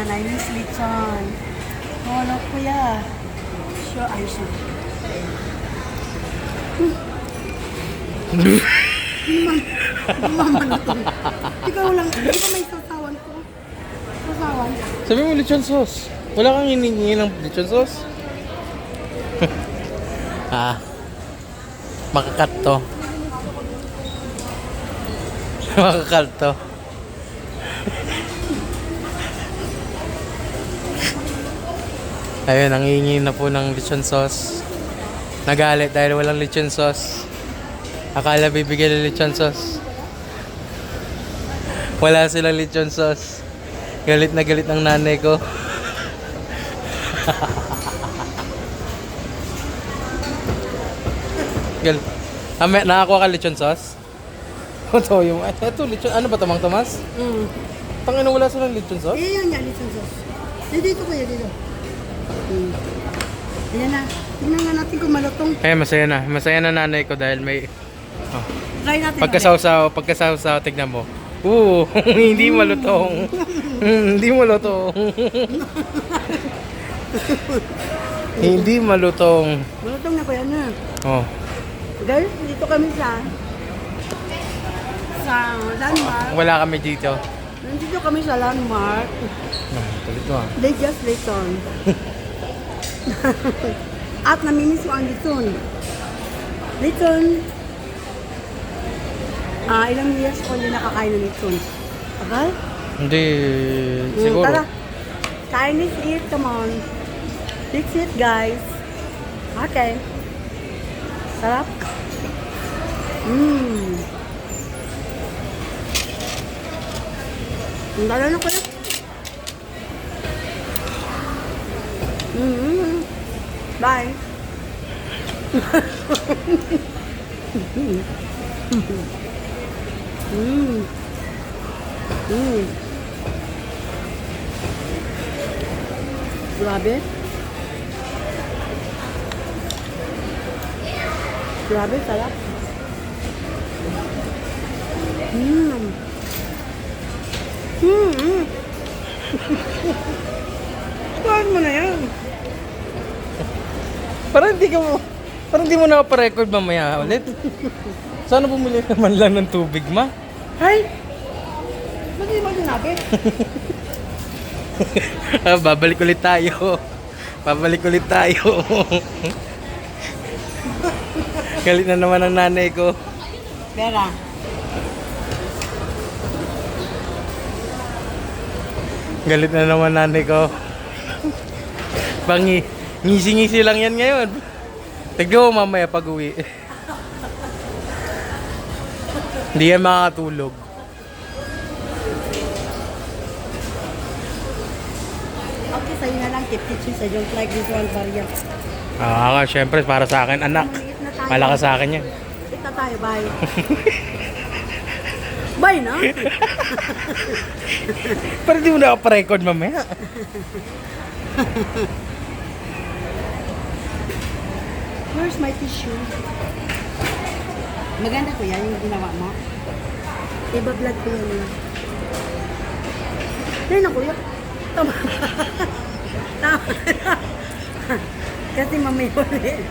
lechon. I miss lechon. Oh, no, kuya. Sure, I should. Mamalutong. Ikaw lang. Ikaw may sasawan ko. Sasawan. Sabi mo lechon sauce. Wala kang hiningi ng lechon sauce? Makakat to. Makakat to. Ayun, nangihingi na po ng lechon sauce. Nagalit dahil walang lechon sauce. Akala bibigyan ng lechon sauce. Wala silang lechon sauce. Galit na galit ng nanay ko. Galit. Nakakuha ka lechon sauce? Ito yung... Ito, lechon... Ano ba ito, Mang Tomas? Tangina, wala silang lechon sauce? Yan nga, lechon sauce. Dito kuya, dito. Ayan na. Tingnan nga natin kung malutong. Eh, masaya na. Masaya na nanay ko dahil may... Try natin. Pagkasaw-saw, tignan mo. Hindi malutong. Hindi malutong. Hindi malutong. Malutong na kuya na. Oh. Guys, dito kami sa landmark. Wala kami dito. Nandito kami sa landmark. Tulit mo ah. They just lechon. At namimiss ko ang lechon. Lechon. Ilang years ko hindi nakakain ng lechon. Tagal? Hindi, siguro. Tara. Kain, let's eat. Come on. Let's eat, guys. Okay. Sarap. Ang dala na ko na. Bye. Grabe. Grabe, sarap. Kuhaan mo na yan. Parang hindi mo nakaparecord mamaya ulit. Sana bumili naman lang ng tubig, ma? Hay! Ba't di mo sinabi? Babalik ulit tayo. Babalik ulit tayo. Galit na naman ang nanay ko. Vera. Galit na naman nanay ko. Ngisi-ngisi lang yan ngayon. Tignan mo mamaya pag uwi. Hindi yan makakatulog. Okay, sa'yo na lang. Keep teaching. I don't like this one, Maria. Syempre para sa akin, anak. Malakas sa akin yan. Ito tayo, bye. Bye na? Pero di mo nakaparecord mamaya. Where's my tissue? Maganda kuya yung ginawa mo. Iba-vlog ko yan. Yan na kuya. Tama. Tama. Kasi mamaya ulit.